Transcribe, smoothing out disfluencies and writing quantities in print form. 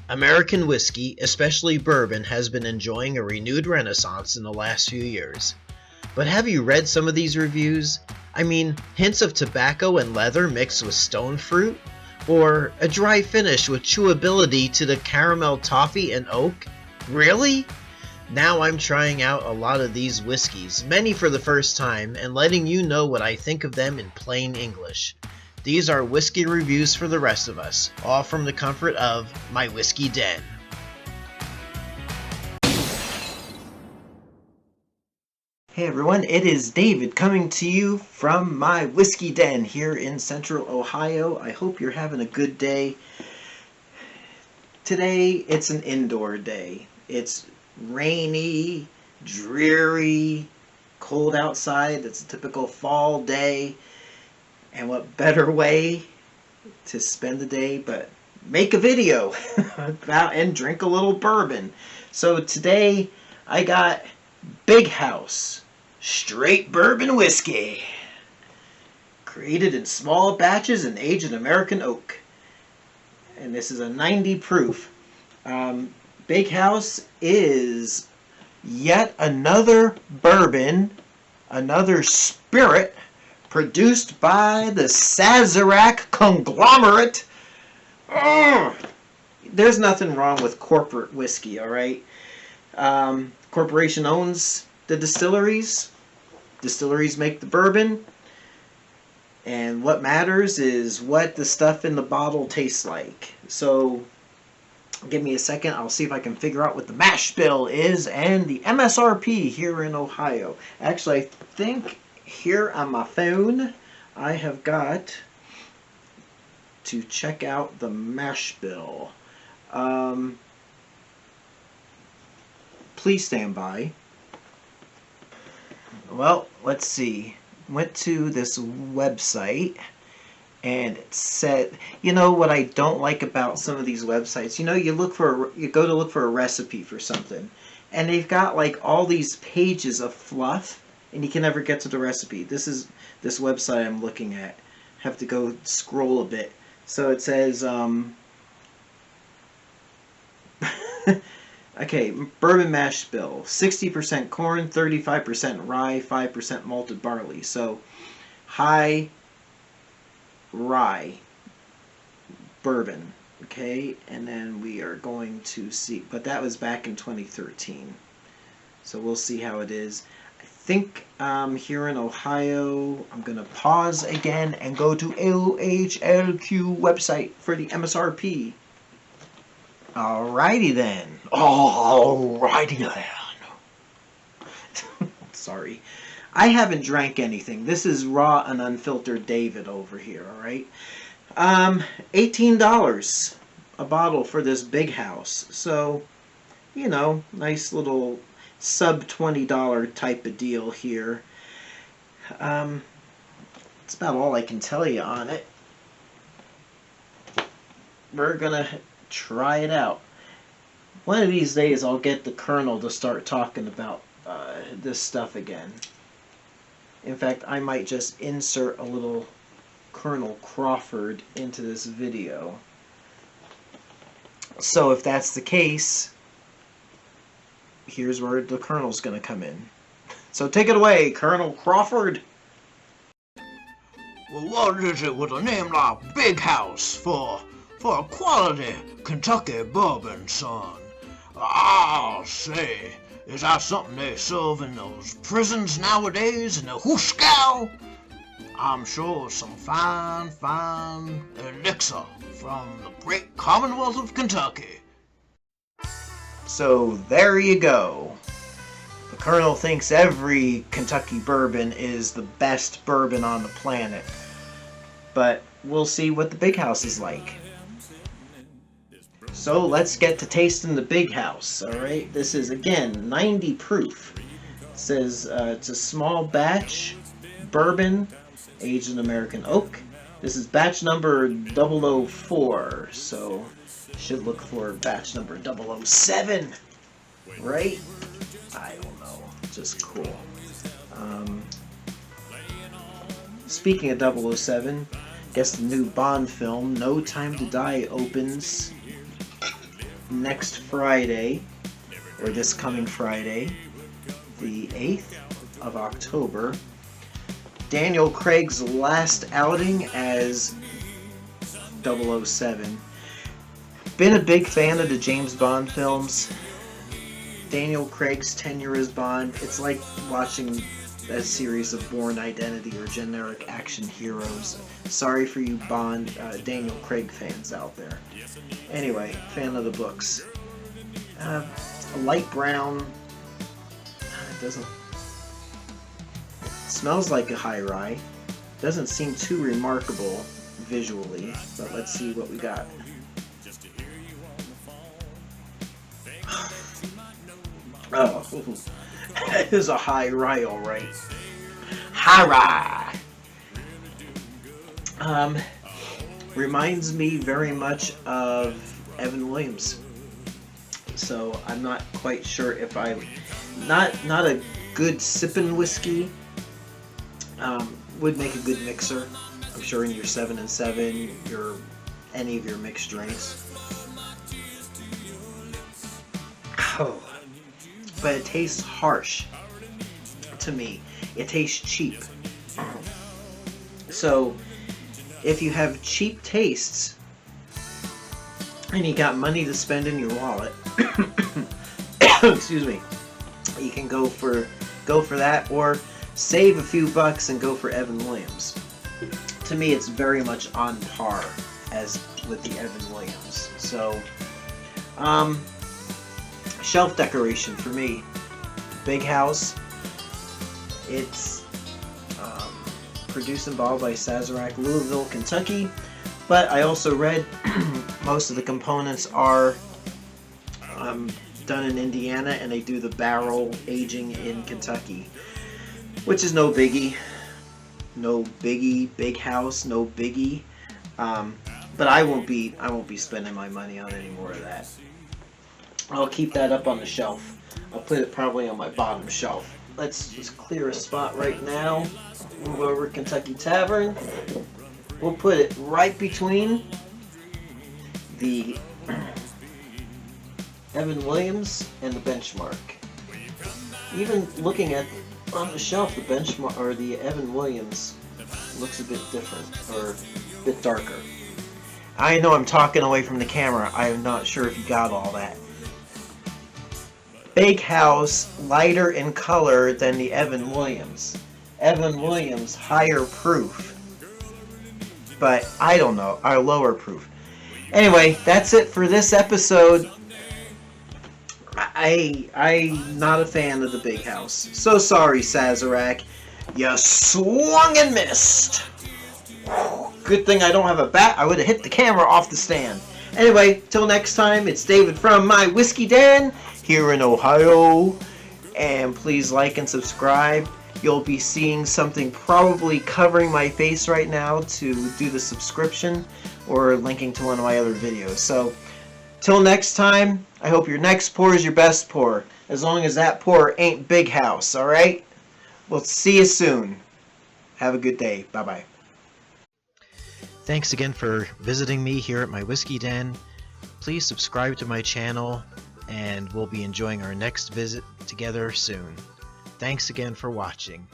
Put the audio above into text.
American whiskey, especially bourbon, has been enjoying a renewed renaissance in the last few years. But have you read some of these reviews? I mean, hints of tobacco and leather mixed with stone fruit? Or a dry finish with chewability to the caramel toffee and oak? Really? Now I'm trying out a lot of these whiskeys, many for the first time, and letting you know what I think of them in plain English. These are whiskey reviews for the rest of us, all from the comfort of my whiskey den. Hey everyone, it is David coming to you from my whiskey den here in central Ohio. I hope you're having a good day. Today it's an indoor day. It's rainy, dreary, cold outside. It's a typical fall day. And what better way to spend the day but make a video about and drink a little bourbon. So today I got Big House Straight Bourbon Whiskey, created in small batches and aged in American oak. And this is a 90 proof. Big House is yet another bourbon, another spirit produced by the Sazerac conglomerate. There's nothing wrong with corporate whiskey, alright? Corporation owns the distilleries. Distilleries make the bourbon. And what matters is what the stuff in the bottle tastes like. So, give me a second. I'll see if I can figure out what the mash bill is and the MSRP here in Ohio. Actually, I think here on my phone, I have got to check out the mash bill. Please stand by. Well, let's see. Went to this website and it said, you know what I don't like about some of these websites? You know, you go to look for a recipe for something, and they've got like all these pages of fluff, and you can never get to the recipe. This is this website I'm looking at. Have to go scroll a bit. So it says, okay, bourbon mash bill. 60% corn, 35% rye, 5% malted barley. So high rye bourbon. Okay, and then we are going to see, but that was back in 2013. So we'll see how it is. I think here in Ohio, I'm going to pause again and go to OHLQ website for the MSRP. Alrighty then. Alrighty then. Sorry. I haven't drank anything. This is raw and unfiltered David over here, alright? $18 a bottle for this Big House. So, you know, nice little sub $20 type of deal here. That's about all I can tell you on it. We're gonna try it out. One of these days I'll get the Colonel to start talking about this stuff again. In fact, I might just insert a little Colonel Crawford into this video. So if that's the case, here's where the Colonel's going to come in. So take it away, Colonel Crawford. Well, what is it with a name like Big House for a quality Kentucky bourbon, son? I'll say, is that something they serve in those prisons nowadays in the hooscow? I'm sure some fine elixir from the great Commonwealth of Kentucky. So there you go. The Colonel thinks every Kentucky bourbon is the best bourbon on the planet. But we'll see what the Big House is like. So let's get to tasting the Big House, alright? This is, again, 90 proof. It says it's a small batch bourbon aged in American oak. This is batch number 004, so should look for batch number 007, right? I don't know, just cool. Speaking of 007, guess the new Bond film, No Time to Die, opens next Friday, or this coming Friday, the 8th of October, Daniel Craig's last outing as 007. Been a big fan of the James Bond films. Daniel Craig's tenure as Bond, it's like watching a series of Bourne Identity or generic action heroes. Sorry for you Daniel Craig fans out there. Anyway, fan of the books. A light brown. It doesn't. It smells like a high rye. Doesn't seem too remarkable visually, but let's see what we got. Oh, it is a high rye, all right. High rye. Reminds me very much of Evan Williams. So I'm not quite sure if not a good sipping whiskey. Would make a good mixer. I'm sure in your 7 and 7, any of your mixed drinks. Oh. But it tastes harsh to me. It tastes cheap. So if you have cheap tastes and you got money to spend in your wallet, excuse me, you can go for that, or save a few bucks and go for Evan Williams. To me, it's very much on par as with the Evan Williams. So shelf decoration for me. Big house. It's produced and bottled by Sazerac, Louisville, Kentucky. But I also read most of the components are done in Indiana, and they do the barrel aging in Kentucky, which is no biggie. No biggie. Big house, no biggie. But I won't be spending my money on any more of that. I'll keep that up on the shelf. I'll put it probably on my bottom shelf. Let's just clear a spot right now. Move over to Kentucky Tavern. We'll put it right between the Evan Williams and the Benchmark. Even looking at on the shelf, the Benchmark or the Evan Williams looks a bit different, or a bit darker. I know I'm talking away from the camera. I am not sure if you got all that. Big house, lighter in color than the Evan Williams. Evan Williams, higher proof. But I don't know, our lower proof. Anyway, that's it for this episode. I'm not a fan of the big house. So sorry, Sazerac. You swung and missed. Good thing I don't have a bat. I would have hit the camera off the stand. Anyway, till next time, it's David from My Whiskey Den here in Ohio. And please like and subscribe. You'll be seeing something probably covering my face right now to do the subscription, or linking to one of my other videos. So, till next time, I hope your next pour is your best pour, as long as that pour ain't big house, alright? We'll see you soon. Have a good day. Bye-bye. Thanks again for visiting me here at My Whiskey Den. Please subscribe to my channel, and we'll be enjoying our next visit together soon. Thanks again for watching.